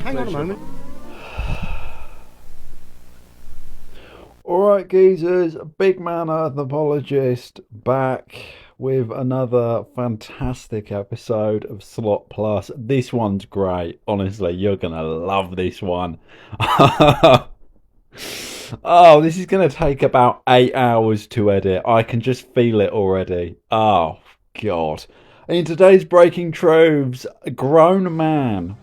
Hang on a moment. Alright geezers, Big Man Anthropologist back with another fantastic episode of Slop Plus. This one's great, honestly, you're gonna love this one. Oh, this is gonna take about 8 hours to edit. I can just feel it already. Oh, God. In today's Breaking Troves, a grown man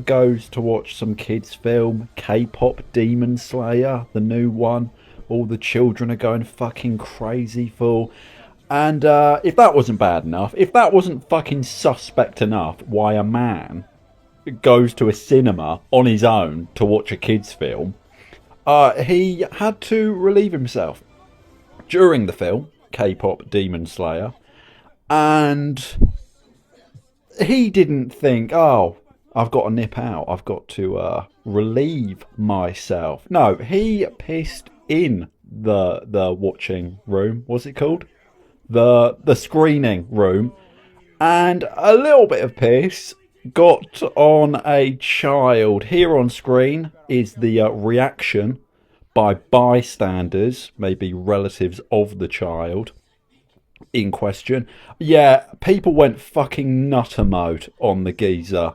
goes to watch some kids' film, K-pop Demon Slayer, the new one. All the children are going fucking crazy for. And if that wasn't bad enough, if that wasn't fucking suspect enough, why a man goes to a cinema on his own to watch a kids' film, he had to relieve himself during the film, K-pop Demon Slayer. And he didn't think, oh, I've got to nip out. I've got to relieve myself. No, he pissed in the watching room. What's it called? The screening room. And a little bit of piss got on a child. Here on screen is the reaction by bystanders, maybe relatives of the child in question. Yeah, people went fucking nutter mode on the geezer.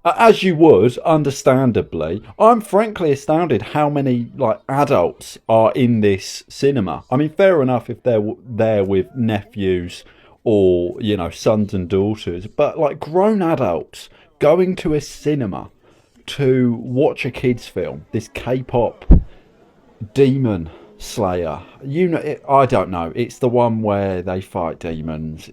As you would, understandably. I'm frankly astounded how many adults are in this cinema. I mean, fair enough if they're there with nephews or, sons and daughters, but grown adults going to a cinema to watch a kids' film, this K-pop Demon Slayer. I don't know. It's the one where they fight demons.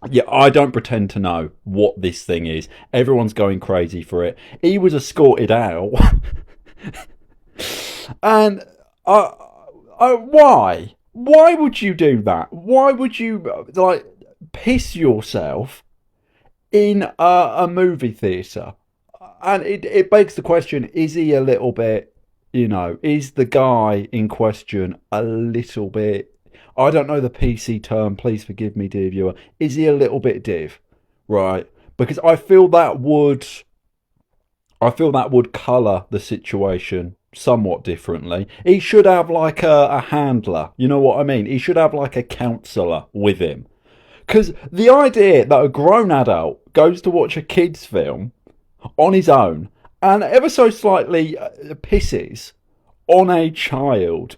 Yeah, I don't pretend to know what this thing is. Everyone's going crazy for it. He was escorted out. And why? Why would you do that? Why would you, piss yourself in a movie theatre? And it begs the question, is he a little bit, is the guy in question a little bit, I don't know the PC term, please forgive me, dear viewer. Is he a little bit div? Right? Because I feel that would colour the situation somewhat differently. He should have a handler, you know what I mean? He should have a counsellor with him. Because the idea that a grown adult goes to watch a kid's film on his own and ever so slightly pisses on a child,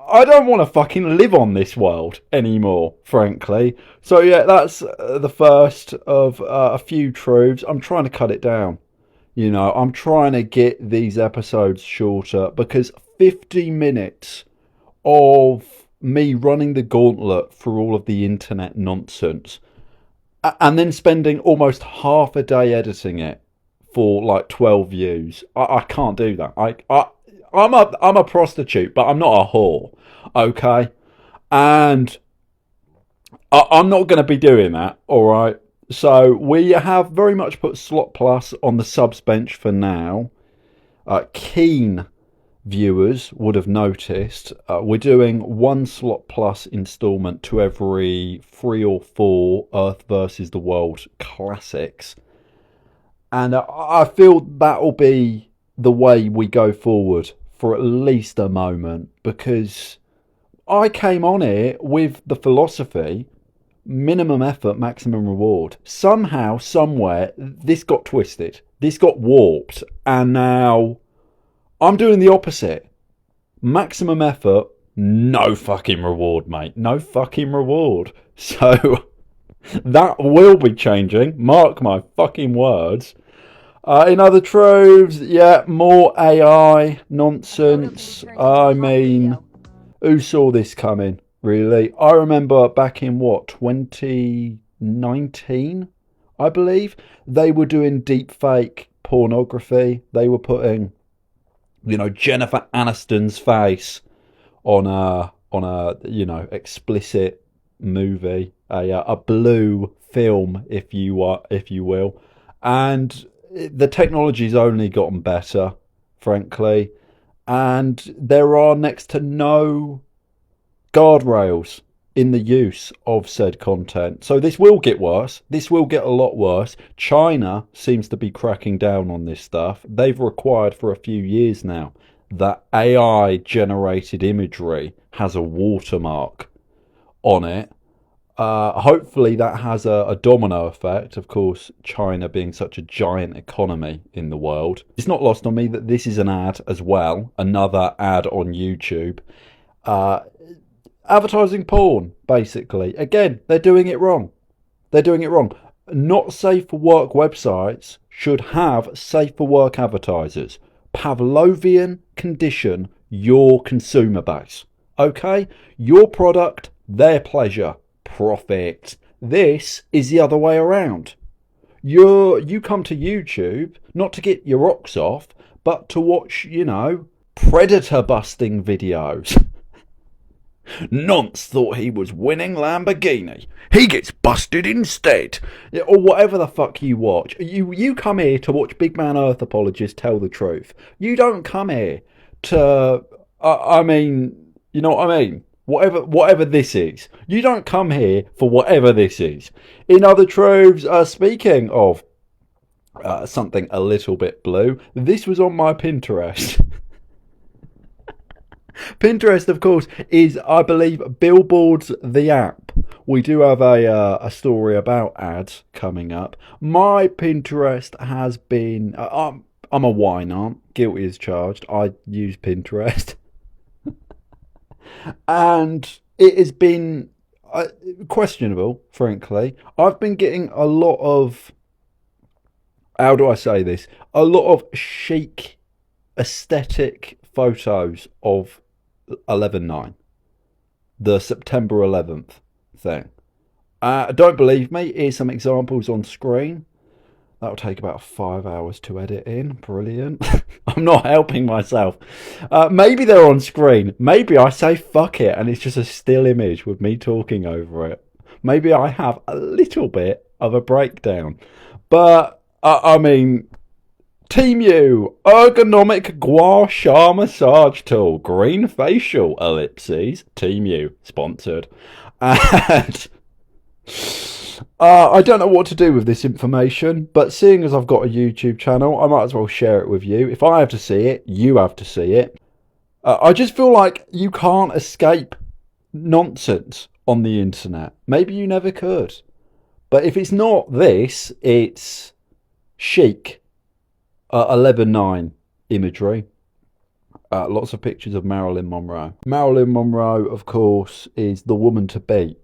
I don't want to fucking live on this world anymore, frankly. So yeah, that's the first of a few truths. I'm trying to cut it down. I'm trying to get these episodes shorter because 50 minutes of me running the gauntlet through all of the internet nonsense and then spending almost half a day editing it for 12 views. I can't do that. I'm a prostitute, but I'm not a whore, okay? And I'm not going to be doing that, all right? So we have very much put Slot Plus on the subs bench for now. Keen viewers would have noticed we're doing one Slot Plus instalment to every 3 or 4 Earth versus the World classics. And I feel that'll be the way we go forward for at least a moment, because I came on it with the philosophy, minimum effort, maximum reward. Somehow, somewhere, this got twisted. This got warped. And now I'm doing the opposite. Maximum effort, no fucking reward, mate. No fucking reward. So that will be changing. Mark my fucking words. In other troves, yeah, more AI nonsense. I mean, who saw this coming, really? I remember back in, 2019, I believe, they were doing deepfake pornography. They were putting, Jennifer Aniston's face on a explicit movie, a blue film, if you will, and the technology's only gotten better, frankly, and there are next to no guardrails in the use of said content. So this will get worse. This will get a lot worse. China seems to be cracking down on this stuff. They've required for a few years now that AI generated imagery has a watermark on it. Hopefully that has a domino effect. Of course, China being such a giant economy in the world. It's not lost on me that this is an ad as well. Another ad on YouTube. Advertising porn, basically. Again, they're doing it wrong. They're doing it wrong. Not safe for work websites should have safe for work advertisers. Pavlovian condition your consumer base. Okay? Your product, their pleasure. Profit. This is the other way around. You come to YouTube not to get your rocks off, but to watch, predator busting videos. Nonce thought he was winning Lamborghini. He gets busted instead. Or whatever the fuck you watch. You come here to watch Big Man Earth apologists tell the truth. You don't come here to... you know what I mean? Whatever this is. You don't come here for whatever this is. In other truths, speaking of something a little bit blue, this was on my Pinterest. Pinterest, of course, is, I believe, Billboards the app. We do have a story about ads coming up. My Pinterest has been... I'm a wine aunt. Guilty as charged. I use Pinterest. And it has been questionable, frankly. I've been getting a lot of... How do I say this? A lot of chic, aesthetic photos of 11/9, the September 11th thing. Don't believe me? Here's some examples on screen. That'll take about 5 hours to edit in. Brilliant. I'm not helping myself. Maybe they're on screen. Maybe I say fuck it and it's just a still image with me talking over it. Maybe I have a little bit of a breakdown. But, Team U, ergonomic gua sha massage tool, green facial, ellipses. Team U, sponsored. And I don't know what to do with this information, but seeing as I've got a YouTube channel, I might as well share it with you. If I have to see it, you have to see it. I just feel like you can't escape nonsense on the internet. Maybe you never could. But if it's not this, it's chic. 11/9 imagery. Lots of pictures of Marilyn Monroe. Marilyn Monroe, of course, is the woman to beat.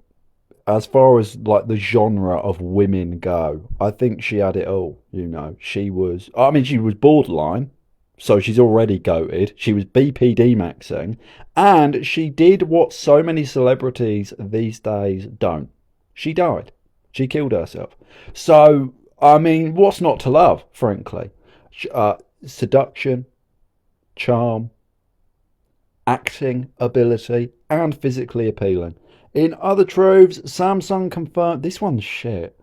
As far as like the genre of women go, I think she had it all. She was borderline, so she's already goated. She was BPD maxing, and she did what so many celebrities these days don't. She died. She killed herself. So, what's not to love, frankly? Seduction, charm, acting ability, and physically appealing. In other truths, Samsung confirmed... This one's shit.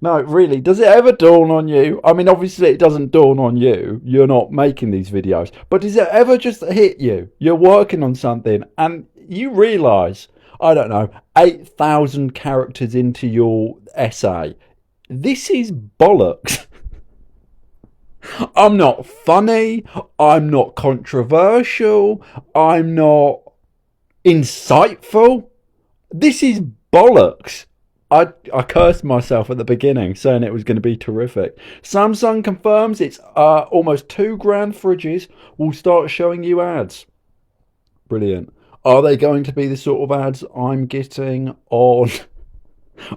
No, really, does it ever dawn on you? Obviously it doesn't dawn on you. You're not making these videos. But does it ever just hit you? You're working on something and you realise, 8,000 characters into your essay. This is bollocks. I'm not funny, I'm not controversial, I'm not insightful. This is bollocks. I cursed myself at the beginning saying it was going to be terrific. Samsung confirms its almost $2,000 fridges will start showing you ads. Brilliant. Are they going to be the sort of ads I'm getting on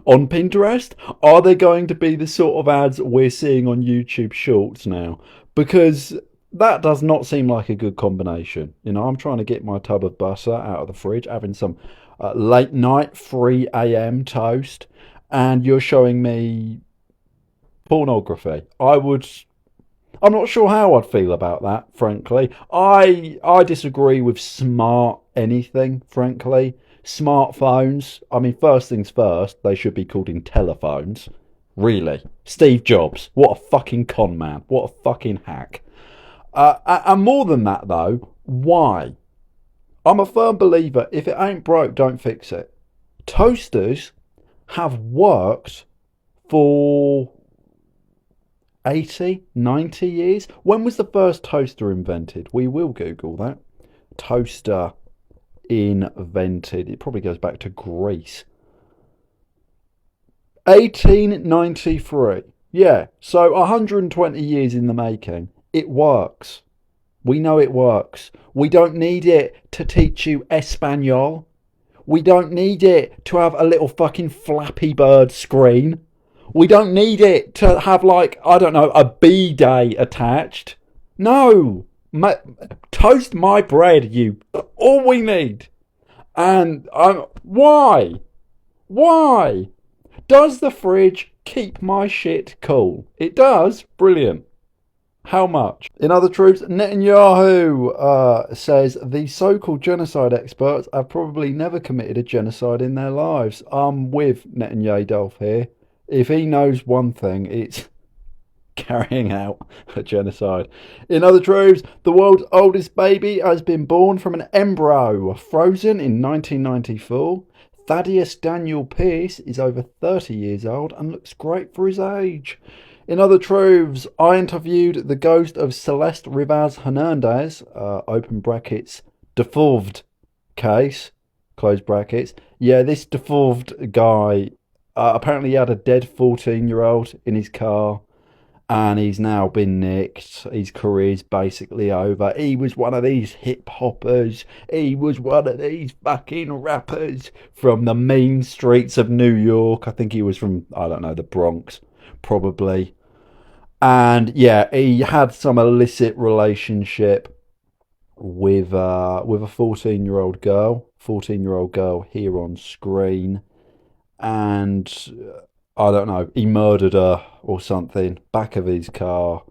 Pinterest? Are they going to be the sort of ads we're seeing on YouTube Shorts now? Because that does not seem like a good combination. I'm trying to get my tub of butter out of the fridge, having some late night 3 a.m. toast, and you're showing me pornography. I'm not sure how I'd feel about that, frankly. I disagree with smart anything, frankly. Smartphones, first things first, they should be called in telephones. Really. Steve Jobs, what a fucking con man. What a fucking hack. And more than that, though, why? I'm a firm believer, if it ain't broke, don't fix it. Toasters have worked for 80, 90 years. When was the first toaster invented? We will Google that. Toaster invented. It probably goes back to Greece. 1893. Yeah, so 120 years in the making. It works. We know it works. We don't need it to teach you Espanol. We don't need it to have a little fucking Flappy Bird screen. We don't need it to have, like, I don't know, a B-day attached. No. Toast my bread, you. All we need. And why? Why? Does the fridge keep my shit cool? It does. Brilliant. How much? In other truths, Netanyahu says the so-called genocide experts have probably never committed a genocide in their lives. I'm with Netanyahu here. If he knows one thing, it's carrying out a genocide. In other truths, the world's oldest baby has been born from an embryo frozen in 1994. Thaddeus Daniel Pierce is over 30 years old and looks great for his age. In other truths, I interviewed the ghost of Celeste Rivas Hernandez, open brackets, devolved case, close brackets. Yeah, this devolved guy, apparently he had a dead 14-year-old in his car, and he's now been nicked. His career's basically over. He was one of these hip hoppers. He was one of these fucking rappers from the mean streets of New York. I think he was from, I don't know, the Bronx, probably. And yeah, he had some illicit relationship with a 14-year-old girl here on screen, and I don't know, he murdered her or something, back of his car.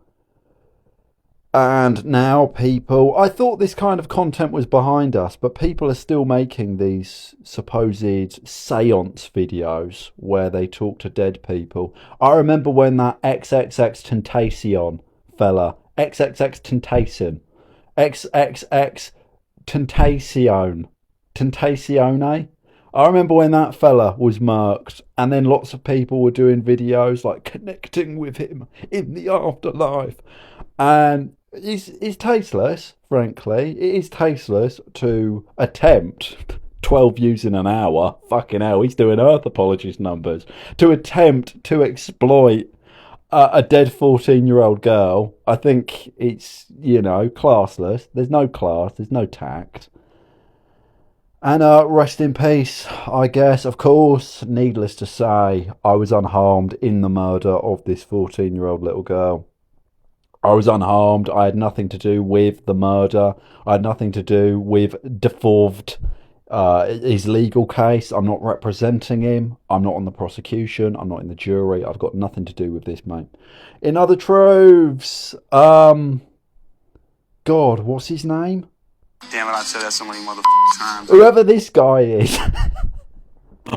And now people, I thought this kind of content was behind us, but people are still making these supposed seance videos where they talk to dead people. I remember when that XXX fella, XXX Tentacione. I remember when that fella was murked, and then lots of people were doing videos like connecting with him in the afterlife. And it's tasteless, frankly. It is tasteless to attempt 12 views in an hour. Fucking hell, he's doing Earth Apologist numbers. To attempt to exploit a dead 14-year-old girl. I think it's, classless. There's no class, there's no tact. And rest in peace, I guess. Of course, needless to say, I was unharmed in the murder of this 14-year-old little girl. I was unharmed. I had nothing to do with the murder. I had nothing to do with devolved his legal case. I'm not representing him. I'm not on the prosecution. I'm not in the jury. I've got nothing to do with this, mate. In other truths, God, what's his name? Damn it, I've said that so many times. Whoever this guy is.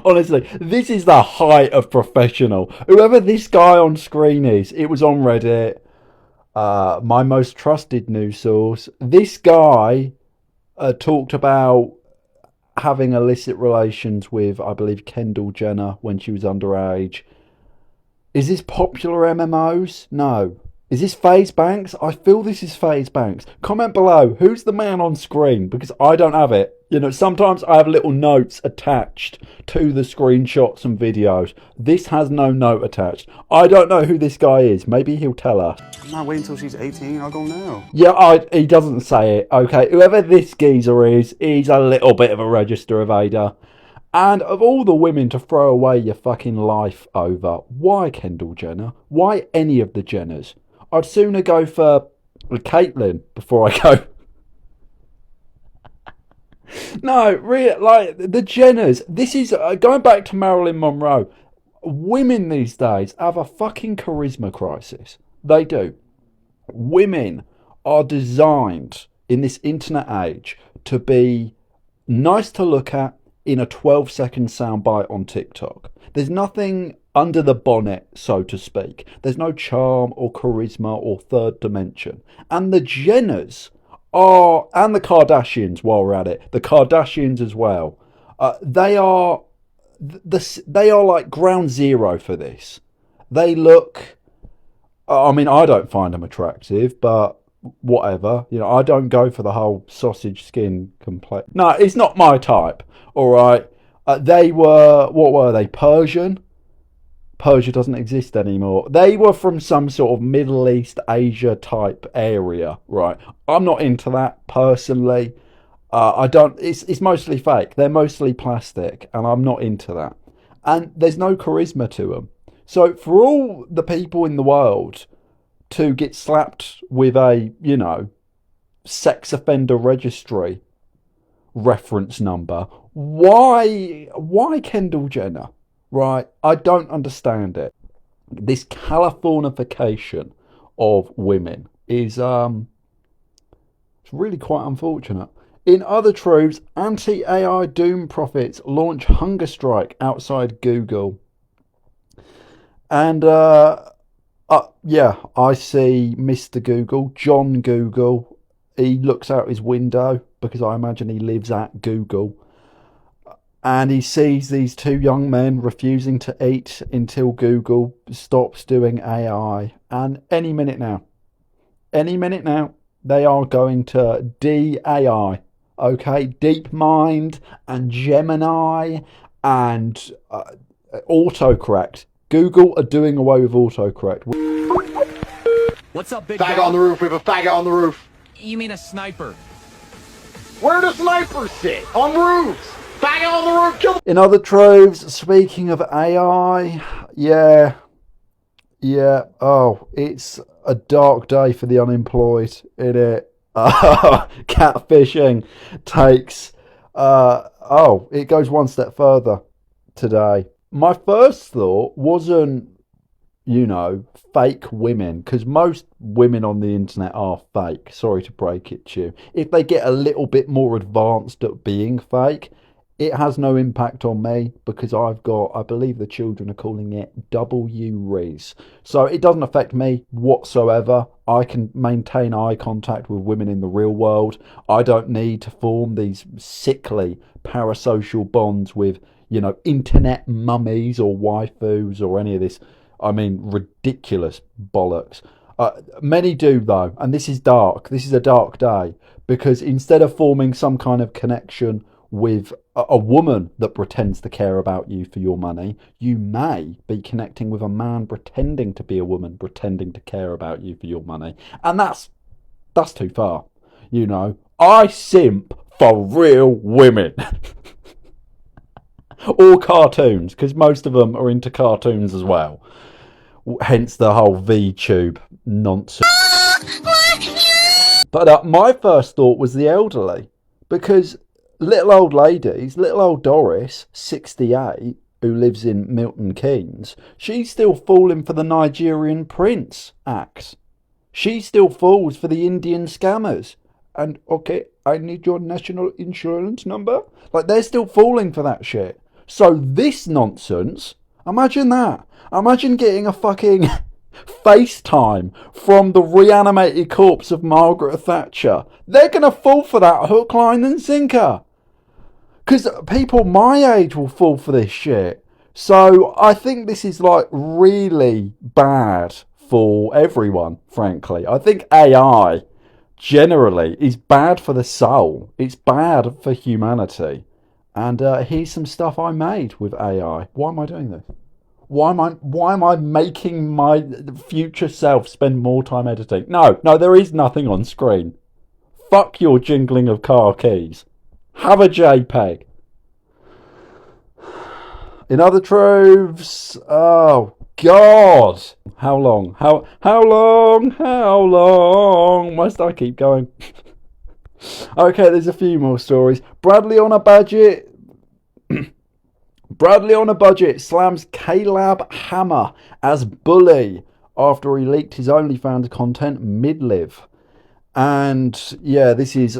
Honestly, this is the height of professional. Whoever this guy on screen is, it was on Reddit. My most trusted news source. This guy talked about having illicit relations with, I believe, Kendall Jenner when she was underage. Is this popular MMOs? No. Is this FaZe Banks? I feel this is FaZe Banks. Comment below, who's the man on screen? Because I don't have it. Sometimes I have little notes attached to the screenshots and videos. This has no note attached. I don't know who this guy is. Maybe he'll tell us. I'm not waiting until she's 18. I'll go now. Yeah, he doesn't say it. Okay, whoever this geezer is, he's a little bit of a register evader. And of all the women to throw away your fucking life over, why Kendall Jenner? Why any of the Jenners? I'd sooner go for Caitlyn before I go. No, really, like the Jenners. This is going back to Marilyn Monroe. Women these days have a fucking charisma crisis. They do. Women are designed in this internet age to be nice to look at in a 12-second soundbite on TikTok. There's nothing under the bonnet, so to speak. There's no charm or charisma or third dimension. And the Jenners are, and the Kardashians while we're at it, the Kardashians as well, they are they are like ground zero for this. They look, I mean, I don't find them attractive, but whatever. You know, I don't go for the whole sausage skin complex. No, it's not my type. All right. They were, what were they? Persian? Persia doesn't exist anymore. They were from some sort of Middle East, Asia type area, right? I'm not into that personally. I don't. It's mostly fake. They're mostly plastic, and I'm not into that. And there's no charisma to them. So for all the people in the world to get slapped with a, you know, sex offender registry reference number, why Kendall Jenner? Right, I don't understand it. This Californification of women is it's really quite unfortunate. In other truths, anti-AI doom prophets launch hunger strike outside Google. And yeah, I see Mr. Google, John Google. He looks out his window because I imagine he lives at Google. And he sees these two young men refusing to eat until Google stops doing AI. And any minute now, they are going to de-AI. Okay? DeepMind and Gemini and autocorrect. Google are doing away with autocorrect. What's up, big Faggot dog? on the roof, we have a faggot on the roof. You mean a sniper? Where do snipers sit? On roofs! Faggot on the roof, kill. In other truths, speaking of AI, yeah, oh, it's a dark day for the unemployed, innit? Catfishing takes, it goes one step further today. My first thought wasn't, you know, fake women, because most women on the internet are fake. Sorry to break it to you. If they get a little bit more advanced at being fake, it has no impact on me because I've got, I believe the children are calling it W-Riz. So it doesn't affect me whatsoever. I can maintain eye contact with women in the real world. I don't need to form these sickly parasocial bonds with, you know, internet mummies or waifus or any of this, I mean, ridiculous bollocks. Many do, though, and this is dark. This is a dark day because instead of forming some kind of connection with a woman that pretends to care about you for your money, you may be connecting with a man pretending to be a woman, pretending to care about you for your money. And that's too far. You know, I simp for real women. Or cartoons, because most of them are into cartoons as well. Hence the whole VTube nonsense. But my first thought was the elderly, because little old ladies, little old Doris, 68, who lives in Milton Keynes, she's still falling for the Nigerian prince act. She still falls for the Indian scammers. And, okay, I need your national insurance number. Like, they're still falling for that shit. So this nonsense, imagine that. Imagine getting a fucking FaceTime from the reanimated corpse of Margaret Thatcher. They're going to fall for that hook, line and sinker. Because people my age will fall for this shit. So I think this is like really bad for everyone, frankly. I think AI generally is bad for the soul. It's bad for humanity. And here's some stuff I made with AI. Why am I doing this? Why am I making my future self spend more time editing? No, there is nothing on screen. Fuck your jingling of car keys. Have a JPEG. In other truths, oh God, how long? How long must I keep going? Okay, there's a few more stories. Bradley on a budget slams calebhammer as bully after he leaked his OnlyFans content mid-live. And yeah, this is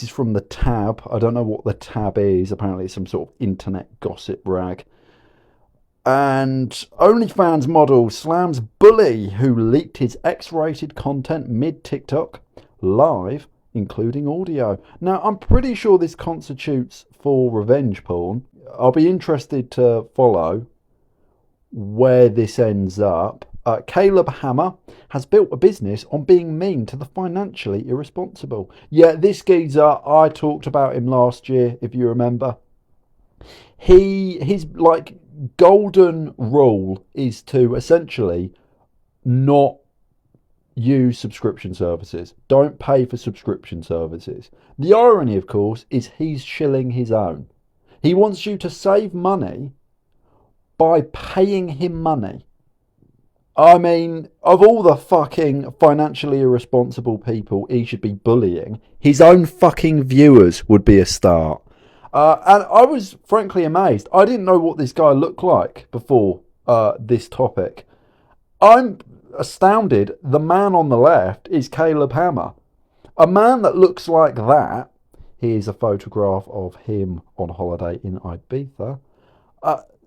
from the Tab. I don't know what the Tab is. Apparently it's some sort of internet gossip rag. And OnlyFans model slams bully who leaked his X-rated content mid-TikTok live including audio. Now, I'm pretty sure this constitutes for revenge porn. I'll be interested to follow where this ends up. calebhammer has built a business on being mean to the financially irresponsible. Yeah, this geezer, I talked about him last year, if you remember. His like golden rule is to essentially not use subscription services. Don't pay for subscription services. The irony, of course, is he's shilling his own. He wants you to save money by paying him money. I mean, of all the fucking financially irresponsible people he should be bullying, his own fucking viewers would be a start. And I was frankly amazed. I didn't know what this guy looked like before this topic. I'm astounded. The man on the left is calebhammer. A man that looks like that. Here's a photograph of him on holiday in Ibiza.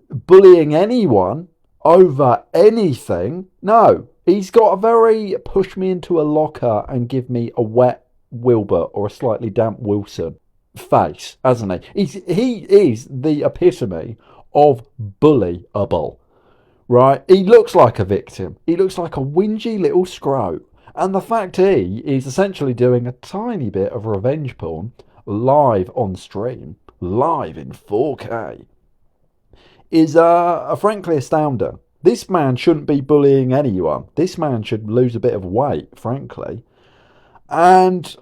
Bullying anyone over anything. No, he's got a very push me into a locker and give me a wet Wilbur or a slightly damp Wilson face, hasn't he? He is the epitome of bullyable, right? He looks like a victim. He looks like a whingy little scrote. And the fact he is essentially doing a tiny bit of revenge porn live on stream, live in 4K, is frankly astounding. This man shouldn't be bullying anyone. This man should lose a bit of weight, frankly. And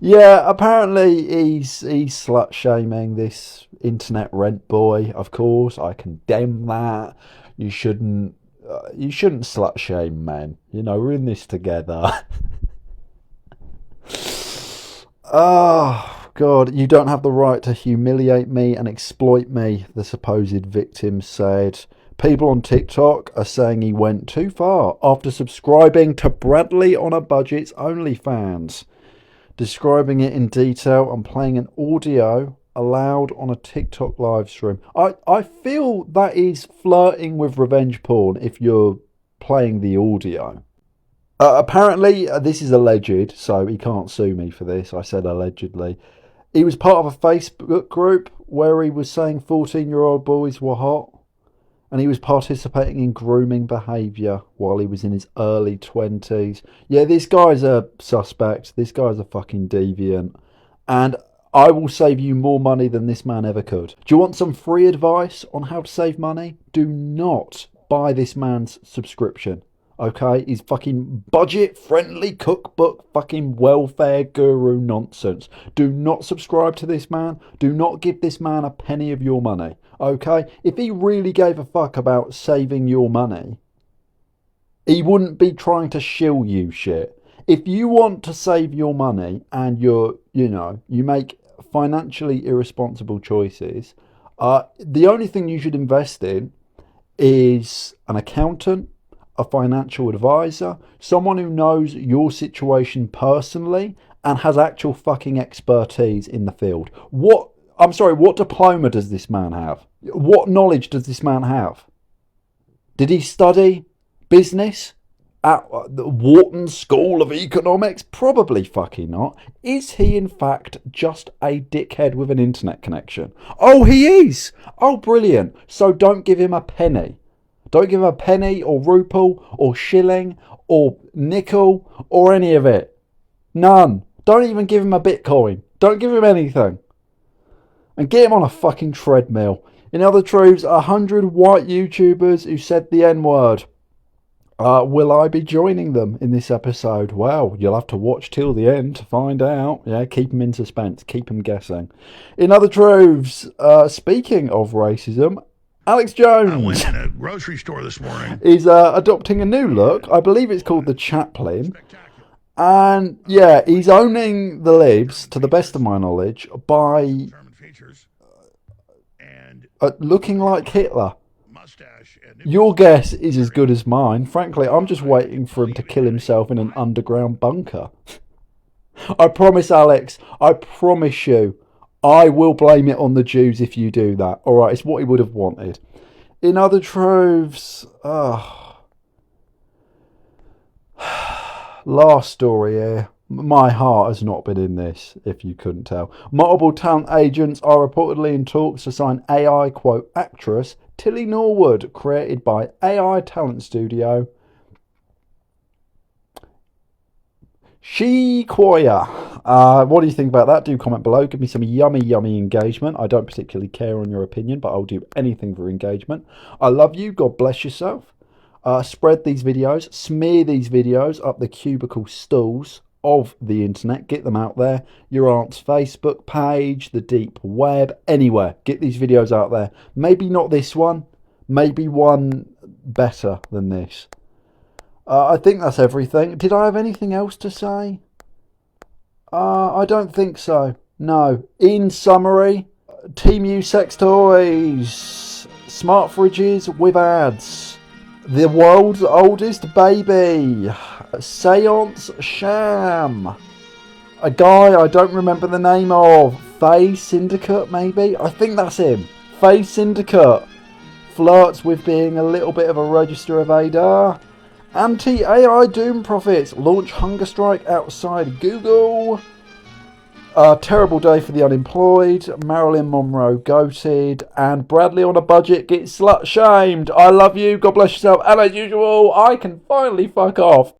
yeah, apparently he's slut shaming this internet rent boy. Of course, I condemn that. You shouldn't slut shame men. You know, we're in this together. Oh, God, you don't have the right to humiliate me and exploit me, the supposed victim said. People on TikTok are saying he went too far after subscribing to bradleyonabudget's OnlyFans, describing it in detail and playing an audio allowed on a TikTok live stream. I feel that is flirting with revenge porn if you're playing the audio. Apparently, this is alleged, so he can't sue me for this. I said allegedly. He was part of a Facebook group where he was saying 14-year-old boys were hot, and he was participating in grooming behaviour while he was in his early 20s. Yeah, this guy's a suspect. This guy's a fucking deviant. And I will save you more money than this man ever could. Do you want some free advice on how to save money? Do not buy this man's subscription. Okay, he's fucking budget-friendly cookbook, fucking welfare guru nonsense. Do not subscribe to this man. Do not give this man a penny of your money. Okay, if he really gave a fuck about saving your money, he wouldn't be trying to shill you shit. If you want to save your money and you make financially irresponsible choices, the only thing you should invest in is an accountant, a financial advisor, someone who knows your situation personally and has actual fucking expertise in the field. What diploma does this man have? What knowledge does this man have? Did he study business at the Wharton School of Economics? Probably fucking not. Is he in fact just a dickhead with an internet connection? Oh, he is! Oh, brilliant. So don't give him a penny. Don't give him a penny or ruple or shilling or nickel or any of it. None. Don't even give him a Bitcoin. Don't give him anything. And get him on a fucking treadmill. In other truths, 100 white YouTubers who said the N-word. Will I be joining them in this episode? Well, you'll have to watch till the end to find out. Yeah, keep them in suspense. Keep them guessing. In other truths, speaking of racism, Alex Jones. I went in a grocery store this morning. Is adopting a new look. I believe it's called the Chaplain. And yeah, he's owning the libs, to the best of my knowledge, by looking like Hitler. Your guess is as good as mine. Frankly, I'm just waiting for him to kill himself in an underground bunker. I promise, Alex, I promise you, I will blame it on the Jews if you do that. Alright, it's what he would have wanted. In other truths, Last story here. My heart has not been in this, if you couldn't tell. Multiple talent agents are reportedly in talks to sign AI quote actress Tilly Norwood, created by AI talent studio Koya. What do you think about that? Do comment below. Give me some yummy engagement. I don't particularly care on your opinion, but I'll do anything for engagement. I love you. God bless yourself. Spread these videos, smear these videos up the cubicle stools of the internet. Get them out there. Your aunt's Facebook page, the deep web, anywhere. Get these videos out there. Maybe not this one. Maybe one better than this. I think that's everything. Did I have anything else to say? I don't think so. No. In summary, Team U sex toys, smart fridges with ads, the world's oldest baby, seance sham, a guy I don't remember the name of, Faye Syndicate maybe? I think that's him. Faye Syndicate flirts with being a little bit of a register evader. Anti-AI doom prophets launch hunger strike outside Google. Terrible day for the unemployed. Marilyn Monroe goated. And Bradley on a budget gets slut shamed. I love you. God bless yourself. And as usual, I can finally fuck off.